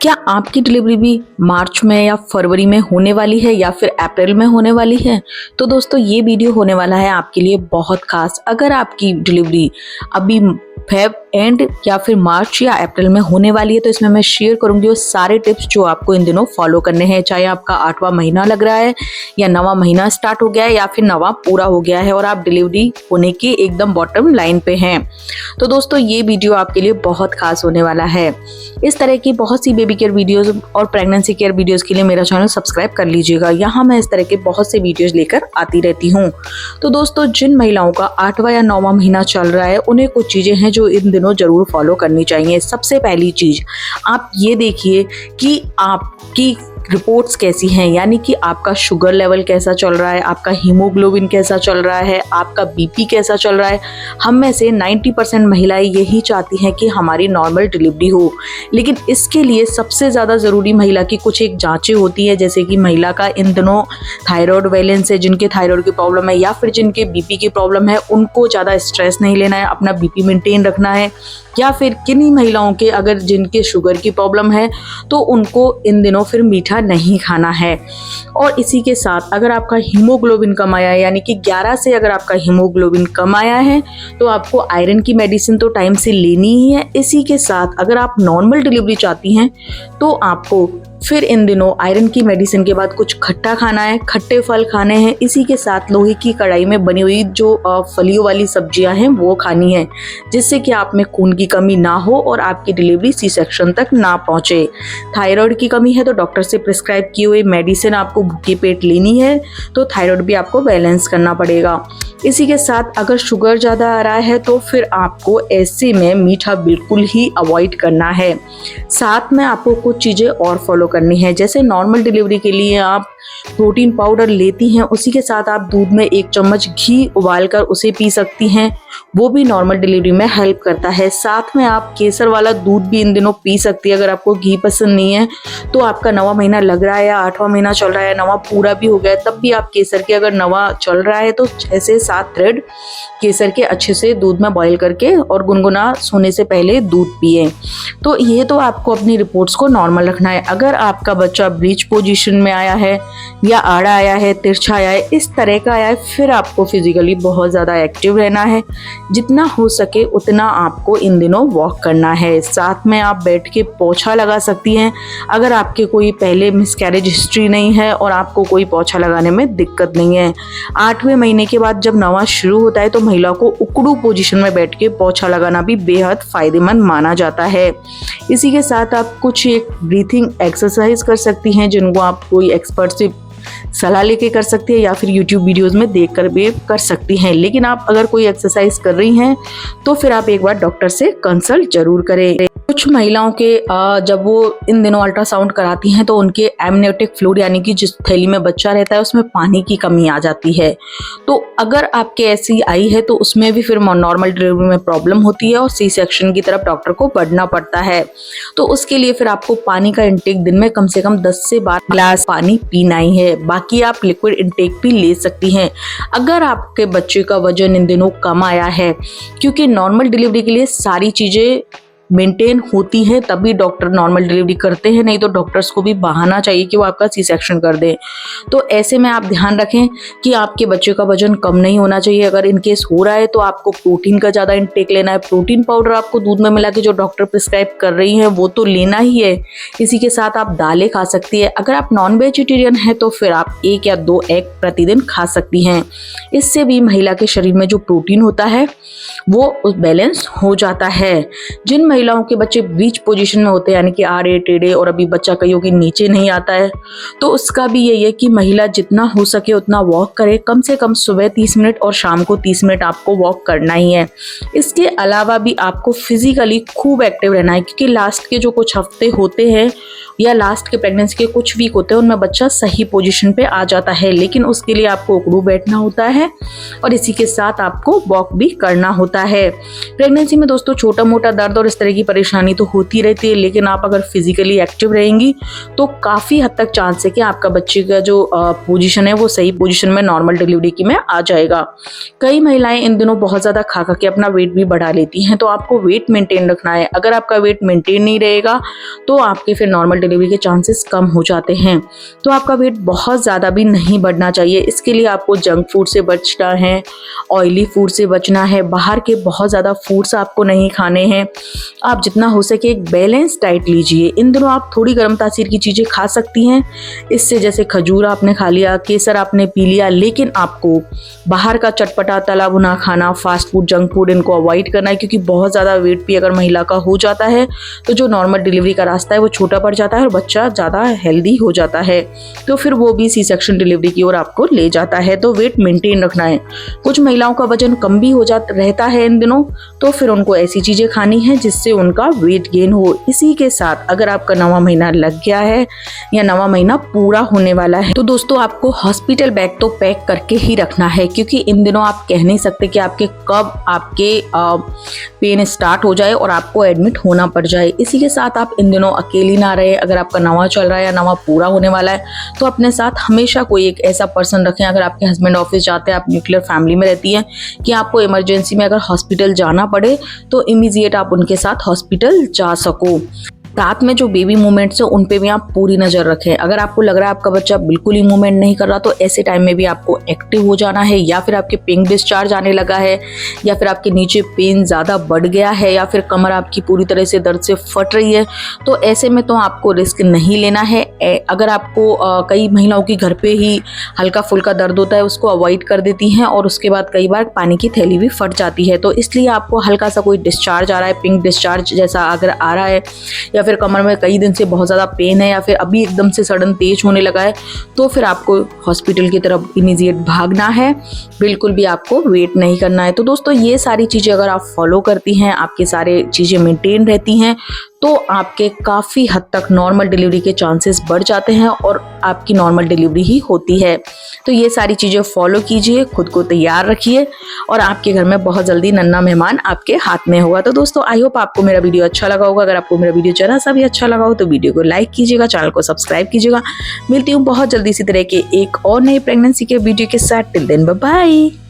क्या आपकी डिलीवरी भी मार्च में या फरवरी में होने वाली है या फिर अप्रैल में होने वाली है? तो दोस्तों ये वीडियो होने वाला है आपके लिए बहुत खास। अगर आपकी डिलीवरी अभी फेब एंड या फिर मार्च या अप्रैल में होने वाली है तो इसमें मैं शेयर करूंगी वो सारे टिप्स जो आपको इन दिनों फॉलो करने हैं। चाहे आपका 8वां महीना लग रहा है या 9वां महीना स्टार्ट हो गया है या फिर 9वां पूरा हो गया है और आप डिलीवरी होने की एकदम बॉटम लाइन पे हैं, तो दोस्तों ये वीडियो आपके लिए बहुत खास होने वाला है। इस तरह की बहुत सी बेबी केयर वीडियोस और प्रेगनेंसी केयर वीडियोस के लिए मेरा चैनल सब्सक्राइब कर लीजिएगा। यहाँ मैं इस तरह के बहुत से वीडियोस लेकर आती रहती हूँ। तो दोस्तों जिन महिलाओं का 8वां या 9वां महीना चल रहा है उन्हें कुछ चीजें हैं जो इन दिनों जरूर फॉलो करनी चाहिए। सबसे पहली चीज आप ये देखिए कि आपकी रिपोर्ट्स कैसी हैं, यानी कि आपका शुगर लेवल कैसा चल रहा है, आपका हीमोग्लोबिन कैसा चल रहा है, आपका बीपी कैसा चल रहा है। हम में से 90% महिलाएं यही चाहती हैं कि हमारी नॉर्मल डिलीवरी हो, लेकिन इसके लिए सबसे ज़्यादा ज़रूरी महिला की कुछ एक जांचें होती है, जैसे कि महिला का इन दिनों थायराइड बैलेंस है, जिनके थायराइड की प्रॉब्लम है या फिर जिनके बीपी की प्रॉब्लम है उनको ज़्यादा स्ट्रेस नहीं लेना है, अपना बीपी मेंटेन रखना है। या फिर किन्हीं महिलाओं के अगर जिनके शुगर की प्रॉब्लम है तो उनको इन दिनों फिर मीठा नहीं खाना है। और इसी के साथ अगर आपका हीमोग्लोबिन कम आया है, यानी कि 11 से अगर आपका हीमोग्लोबिन कम आया है तो आपको आयरन की मेडिसिन तो टाइम से लेनी ही है। इसी के साथ अगर आप नॉर्मल डिलीवरी चाहती हैं तो आपको फिर इन दिनों आयरन की मेडिसिन के बाद कुछ खट्टा खाना है, खट्टे फल खाने हैं। इसी के साथ लोहे की कढ़ाई में बनी हुई जो फलियों वाली सब्जियां हैं वो खानी है, जिससे कि आप में खून की कमी ना हो और आपकी डिलीवरी सी सेक्शन तक ना पहुंचे। थायराइड की कमी है तो डॉक्टर से प्रिस्क्राइब किए हुए मेडिसिन आपको भूखे पेट लेनी है, तो थायराइड भी आपको बैलेंस करना पड़ेगा। इसी के साथ अगर शुगर ज़्यादा आ रहा है तो फिर आपको ऐसे में मीठा बिल्कुल ही अवॉइड करना है। साथ में आपको कुछ चीज़ें और फॉलो करनी है, जैसे नॉर्मल डिलीवरी के लिए आप प्रोटीन पाउडर लेती हैं, उसी के साथ आप दूध में 1 चम्मच घी उबालकर उसे पी सकती हैं, वो भी नॉर्मल डिलीवरी में हेल्प करता है। साथ में आप केसर वाला दूध भी इन दिनों पी सकती है। अगर आपको घी पसंद नहीं है तो आपका 9वां महीना लग रहा है या 8वां महीना चल रहा है, 9वां पूरा भी हो गया है, तब भी आप केसर के, अगर 9वां चल रहा है तो 6 से 7 थ्रेड केसर के अच्छे से दूध में बॉईल करके और गुनगुना सोने से पहले दूध पिए। तो ये तो आपको अपनी रिपोर्ट्स को नॉर्मल रखना है। अगर आपका बच्चा ब्रीच पोजीशन में आया है या आड़ा आया है, तिरछा आया है, इस तरह का आया है, फिर आपको फिजिकली बहुत ज़्यादा एक्टिव रहना है। जितना हो सके उतना आपको इन दिनों वॉक करना है। साथ में आप बैठ के पोछा लगा सकती हैं अगर आपके कोई पहले मिसकैरेज हिस्ट्री नहीं है और आपको कोई पोछा लगाने में दिक्कत नहीं है। 8वें महीने के बाद जब 9वां शुरू होता है तो महिला को उकड़ू पोजीशन में बैठ के पोछा लगाना भी बेहद फायदेमंद माना जाता है। इसी के साथ आप कुछ एक ब्रीथिंग एक्सरसाइज कर सकती हैं, जिनको आप कोई एक्सपर्ट से सलाह लेके कर सकती है या फिर YouTube वीडियोस में देखकर भी कर सकती हैं। लेकिन आप अगर कोई एक्सरसाइज कर रही हैं तो फिर आप एक बार डॉक्टर से कंसल्ट जरूर करें। कुछ महिलाओं के जब वो इन दिनों अल्ट्रासाउंड कराती हैं तो उनके एमनियोटिक फ्लूइड, यानी कि जिस थैली में बच्चा रहता है उसमें पानी की कमी आ जाती है। तो अगर आपके ऐसी आई है तो उसमें भी फिर नॉर्मल डिलीवरी में प्रॉब्लम होती है और सी सेक्शन की तरफ डॉक्टर को बढ़ना पड़ता है। तो उसके लिए फिर आपको पानी का इंटेक दिन में कम से कम 10 से 12 ग्लास पानी पीना ही है। बाकी आप लिक्विड इंटेक भी ले सकती हैं। अगर आपके बच्चे का वजन इन दिनों कम आया है, क्योंकि नॉर्मल डिलीवरी के लिए सारी चीज़ें मेंटेन होती है तभी डॉक्टर नॉर्मल डिलीवरी करते हैं, नहीं तो डॉक्टर्स को भी बहाना चाहिए कि वो आपका सी सेक्शन कर दें। तो ऐसे में आप ध्यान रखें कि आपके बच्चे का वजन कम नहीं होना चाहिए। अगर इनकेस हो रहा है तो आपको प्रोटीन का ज़्यादा इंटेक लेना है। प्रोटीन पाउडर आपको दूध में मिला के जो डॉक्टर प्रिस्क्राइब कर रही हैं वो तो लेना ही है। इसी के साथ आप दालें खा सकती है। अगर आप नॉन वेजिटेरियन हैं तो फिर आप 1 या 2 एग प्रतिदिन खा सकती हैं। इससे भी महिला के शरीर में जो प्रोटीन होता है वो बैलेंस हो जाता है। जिन महिलाओं के बच्चे ब्रीच पोजीशन में होते हैं, यानी कि आड़े टेढ़े और अभी बच्चा कईयों के नीचे नहीं आता है, तो उसका भी यही है कि महिला जितना हो सके उतना वॉक करे। कम से कम सुबह 30 मिनट और शाम को 30 मिनट आपको वॉक करना ही है। इसके अलावा भी आपको फिजिकली खूब एक्टिव रहना है, क्योंकि लास्ट के जो कुछ हफ्ते होते हैं या लास्ट के प्रेगनेंसी के कुछ वीक होते हैं उनमें बच्चा सही पोजीशन पे आ जाता है, लेकिन उसके लिए आपको उकड़ू बैठना होता है और इसी के साथ आपको वॉक भी करना होता है। प्रेगनेंसी में दोस्तों छोटा मोटा दर्द और इस तरह तरह की परेशानी तो होती रहती है, लेकिन आप अगर फिजिकली एक्टिव रहेंगी तो काफ़ी हद तक चांस है कि आपका बच्चे का जो पोजीशन है वो सही पोजीशन में नॉर्मल डिलीवरी की में आ जाएगा। कई महिलाएं इन दिनों बहुत ज़्यादा खा खा के अपना वेट भी बढ़ा लेती हैं, तो आपको वेट मेंटेन रखना है। अगर आपका वेट मेंटेन नहीं रहेगा तो आपके फिर नॉर्मल डिलीवरी के चांसेस कम हो जाते हैं। तो आपका वेट बहुत ज़्यादा भी नहीं बढ़ना चाहिए। इसके लिए आपको जंक फूड से बचना है, ऑयली फूड से बचना है, बाहर के बहुत ज़्यादा फूड्स आपको नहीं खाने हैं। आप जितना हो सके एक बैलेंस डाइट लीजिए। इन दिनों आप थोड़ी गर्म तासीर की चीज़ें खा सकती हैं, इससे जैसे खजूर आपने खा लिया, केसर आपने पी लिया, लेकिन आपको बाहर का चटपटा तला भुना खाना, फास्ट फूड, जंक फूड इनको अवॉइड करना है, क्योंकि बहुत ज़्यादा वेट भी अगर महिला का हो जाता है तो जो नॉर्मल डिलीवरी का रास्ता है वो छोटा पड़ जाता है और बच्चा ज़्यादा हेल्दी हो जाता है, तो फिर वो भी सी सेक्शन डिलीवरी की ओर आपको ले जाता है। तो वेट मेंटेन रखना है। कुछ महिलाओं का वजन कम भी हो जाता रहता है इन दिनों, तो फिर उनको ऐसी चीज़ें खानी है जिससे उनका वेट गेन हो। इसी के साथ अगर आपका 9वां महीना लग गया है या 9वां महीना पूरा होने वाला है तो दोस्तों आपको हॉस्पिटल बैग तो पैक करके ही रखना है, क्योंकि इन दिनों आप कह नहीं सकते कि कब आपके पेन स्टार्ट हो जाए और आपको एडमिट होना पड़ जाए। इसी के साथ आप इन दिनों अकेली ना रहे। अगर आपका 9वां चल रहा है या 9वां पूरा होने वाला है तो अपने साथ हमेशा कोई एक ऐसा पर्सन रखें। अगर आपके हस्बैंड ऑफिस जाते हैं, आप न्यूक्लियर फैमिली में रहती हैं, कि आपको इमरजेंसी में अगर हॉस्पिटल जाना पड़े तो इमीडिएट आप उनके साथ हॉस्पिटल जा सको। साथ में जो बेबी मूवमेंट्स है उन पे भी आप पूरी नज़र रखें। अगर आपको लग रहा है आपका बच्चा बिल्कुल ही मूवमेंट नहीं कर रहा तो ऐसे टाइम में भी आपको एक्टिव हो जाना है, या फिर आपके पिंक डिस्चार्ज आने लगा है, या फिर आपके नीचे पेन ज़्यादा बढ़ गया है, या फिर कमर आपकी पूरी तरह से दर्द से फट रही है, तो ऐसे में तो आपको रिस्क नहीं लेना है। अगर आपको कई महिलाओं की घर पे ही हल्का फुल्का दर्द होता है उसको अवॉइड कर देती हैं और उसके बाद कई बार पानी की थैली भी फट जाती है। तो इसलिए आपको हल्का सा कोई डिस्चार्ज आ रहा है, पिंक डिस्चार्ज जैसा अगर आ रहा है, या फिर कमर में कई दिन से बहुत ज़्यादा पेन है, या फिर अभी एकदम से सडन तेज होने लगा है, तो फिर आपको हॉस्पिटल की तरफ इमीडिएट भागना है। बिल्कुल भी आपको वेट नहीं करना है। तो दोस्तों ये सारी चीज़ें अगर आप फॉलो करती हैं, आपकी सारी चीज़ें मेंटेन रहती हैं, तो आपके काफ़ी हद तक नॉर्मल डिलीवरी के चांसेस बढ़ जाते हैं और आपकी नॉर्मल डिलीवरी ही होती है। तो ये सारी चीज़ें फॉलो कीजिए, खुद को तैयार रखिए और आपके घर में बहुत जल्दी नन्हा मेहमान आपके हाथ में होगा। तो दोस्तों आई होप आपको मेरा वीडियो अच्छा लगा होगा। अगर आपको मेरा वीडियो जरा सा भी अच्छा लगा हो तो वीडियो को लाइक कीजिएगा, चैनल को सब्सक्राइब कीजिएगा। मिलती हूँ बहुत जल्दी इसी तरह के एक और नई प्रेगनेंसी के वीडियो के साथ। Till then bye bye.